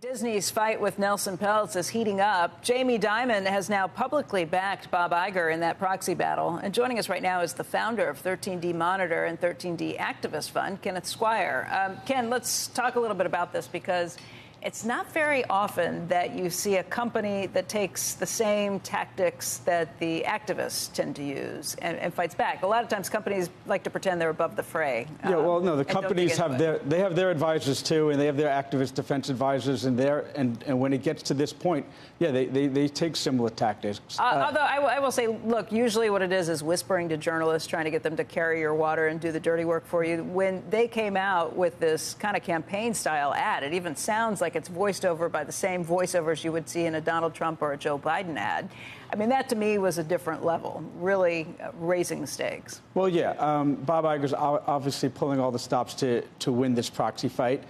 Disney's fight with Nelson Peltz is heating up. Jamie Dimon has now publicly backed Bob Iger in that proxy battle. And joining us right now is the founder of 13D Monitor and 13D Activist Fund, Kenneth Squire. Ken, let's talk a little bit about this, because it's not very often that you see a company that takes the same tactics that the activists tend to use and fights back. A lot of times companies like to pretend they're above the fray. Yeah, well, no, the companies have their advisors too, and they have their activist defense advisors, and when it gets to this point, yeah, they take similar tactics. Although I will say, look, usually what it is whispering to journalists, trying to get them to carry your water and do the dirty work for you. When they came out with this kind of campaign-style ad, it even sounds like it's voiced over by the same voiceovers you would see in a Donald Trump or a Joe Biden ad. I mean, that to me was a different level, really raising the stakes. Well, yeah, Bob Iger's obviously pulling all the stops to win this proxy fight.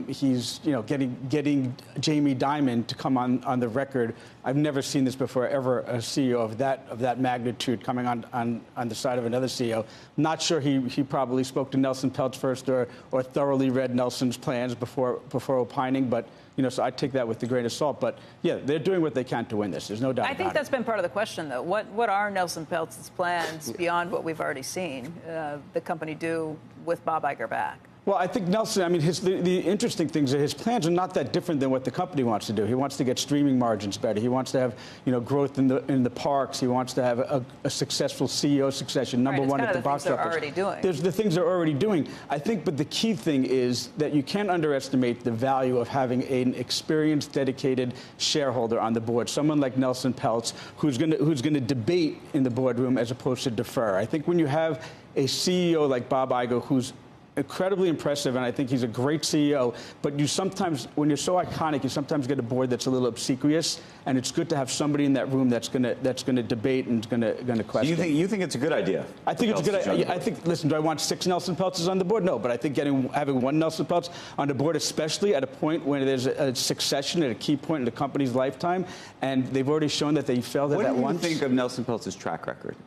He's, getting Jamie Dimon to come on the record. I've never seen this before, ever, a CEO of that magnitude coming on the side of another CEO. Not sure he probably spoke to Nelson Peltz first or thoroughly read Nelson's plans before opining, but so I take that with a grain of salt. But yeah, they're doing what they can to win this. There's no doubt about it. I think that's been part of the question, though. What are Nelson Peltz's plans beyond what we've already seen the company do with Bob Iger back? Well, I think Nelson, the interesting things are his plans are not that different than what the company wants to do. He wants to get streaming margins better. He wants to have, growth in the parks. He wants to have a successful CEO succession, number one at the box office. Already doing. There's the things they're already doing. I think, but the key thing is that you can't underestimate the value of having an experienced, dedicated shareholder on the board, someone like Nelson Peltz, who's going to debate in the boardroom as opposed to defer. I think when you have a CEO like Bob Iger, who's incredibly impressive, and I think he's a great CEO. But you sometimes, when you're so iconic, you sometimes get a board that's a little obsequious, and it's good to have somebody in that room that's gonna debate and gonna question. So you think it's a good idea? I think it's a good idea. I think. Listen, do I want 6 Nelson Peltzes on the board? No, but I think having one Nelson Peltz on the board, especially at a point when there's a succession at a key point in the company's lifetime, and they've already shown that they failed at that once. What do you think of Nelson Peltz's track record?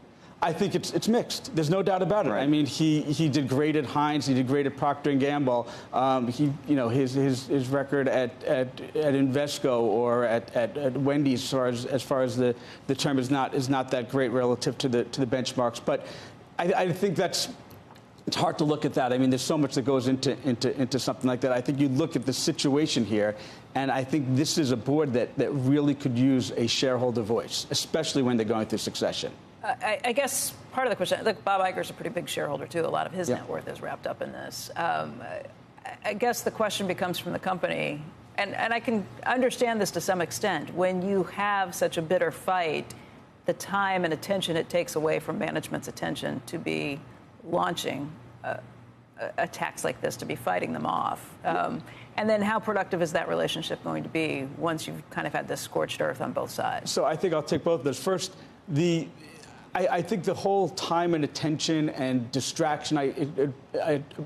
I think it's mixed. There's no doubt about it. Right. I mean, he did great at Heinz. He did great at Procter & Gamble. His record at Invesco or at Wendy's, as far as the term is not that great relative to the benchmarks. But I think it's hard to look at that. I mean, there's so much that goes into something like that. I think you look at the situation here, and I think this is a board that really could use a shareholder voice, especially when they're going through succession. I guess part of the question, look, Bob Iger's a pretty big shareholder, too. A lot of his net worth is wrapped up in this. I guess the question becomes from the company, and I can understand this to some extent. When you have such a bitter fight, the time and attention it takes away from management's attention to be launching attacks like this, to be fighting them off. And then how productive is that relationship going to be once you've kind of had this scorched earth on both sides? So I think I'll take both of those. First, I think the whole time and attention and distraction,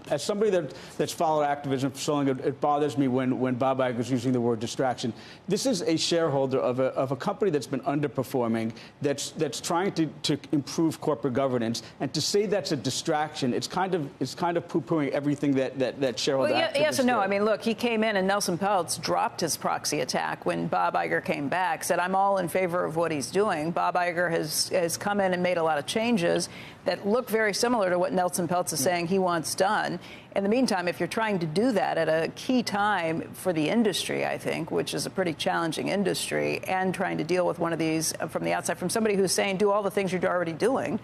as somebody that's followed activism for so long, it bothers me when Bob Iger is using the word distraction. This is a shareholder of a company that's been underperforming, that's trying to improve corporate governance, and to say that's a distraction, it's kind of poo-pooing everything that shareholder activists yes and no. do. I mean, look, he came in and Nelson Peltz dropped his proxy attack when Bob Iger came back, said, I'm all in favor of what he's doing. Bob Iger has come in and made a lot of changes that look very similar to what Nelson Peltz is saying he wants done. In the meantime, if you're trying to do that at a key time for the industry, I think, which is a pretty challenging industry, and trying to deal with one of these from the outside, from somebody who's saying do all the things you're already doing,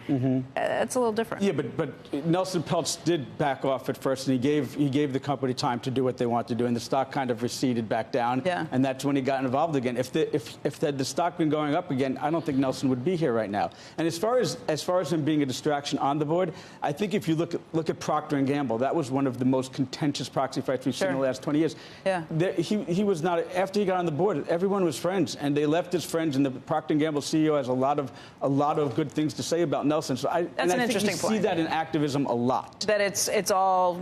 that's a little different. Yeah, but Nelson Peltz did back off at first, and he gave the company time to do what they want to do, and the stock kind of receded back down, and that's when he got involved again. If the stock been going up again, I don't think Nelson would be here right now. And as far as him being a distraction on the board, I think if you look at Procter & Gamble, that was one of the most contentious proxy fights we've seen in the last 20 years. Yeah. He was not, after he got on the board, everyone was friends, and they left as friends, and the Procter & Gamble CEO has a lot of good things to say about Nelson. So That's an interesting point. I see that in activism a lot. That it's all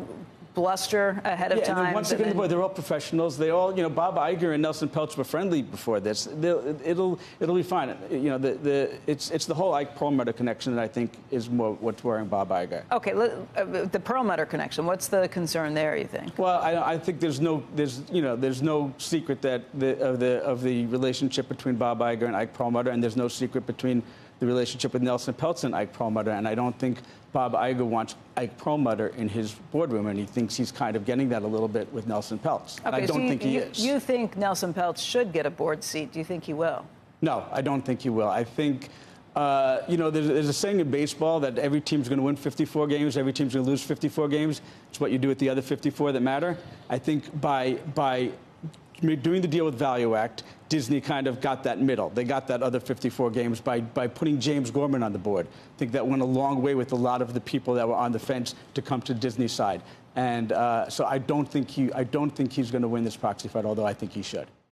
bluster ahead of time. And then once again, they're all professionals. They all, Bob Iger and Nelson Peltz were friendly before this. It'll be fine. It's the whole Ike Perlmutter connection that I think is more what's worrying Bob Iger. Okay, the Perlmutter connection. What's the concern there, you think? Well, I think there's no secret that of the relationship between Bob Iger and Ike Perlmutter, and there's no secret between the relationship with Nelson Peltz and Ike Perlmutter, and I don't think Bob Iger wants Ike Perlmutter in his boardroom, and he thinks he's kind of getting that a little bit with Nelson Peltz. Okay, I don't think he is. You think Nelson Peltz should get a board seat? Do you think he will? No, I don't think he will. I think, there's a saying in baseball that every team's going to win 54 games, every team's going to lose 54 games. It's what you do with the other 54 that matter. I think by doing the deal with Value Act, Disney kind of got that middle. They got that other 54 games by putting James Gorman on the board. I think that went a long way with a lot of the people that were on the fence to come to Disney's side. And so I don't think he's going to win this proxy fight, although I think he should.